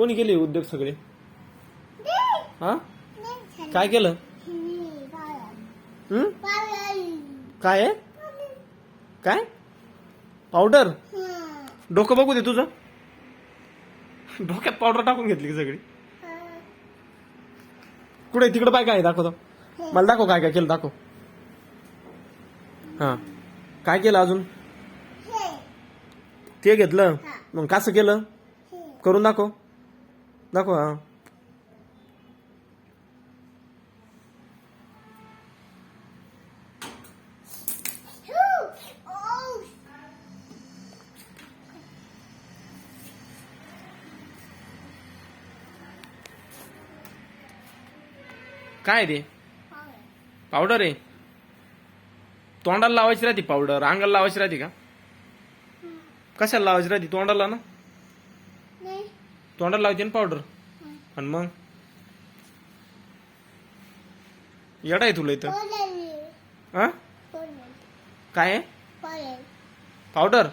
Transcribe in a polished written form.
कोणी केले उद्योग सगळे? हा काय केलं? काय आहे? काय पावडर? डोकं बघू दे तुझं. डोक्यात पावडर टाकून घेतली की सगळी. कुठे तिकडे पाय काय दाखवतो मला, दाखव काय काय केलं दाखव. हा काय केलं अजून? ते घेतलं मग कसं केलं करून दाखव. दाखव. हा काय ते? पावडर आहे. तोंडाला लावायची राहते पावडर, अंगाला लावायची राहते का? कशाला लावायची राहते? तोंडाला ना. तोंडाला लावते ना पावडर. आणि मग येडा आहे तुला इथं. हा काय आहे? पावडर.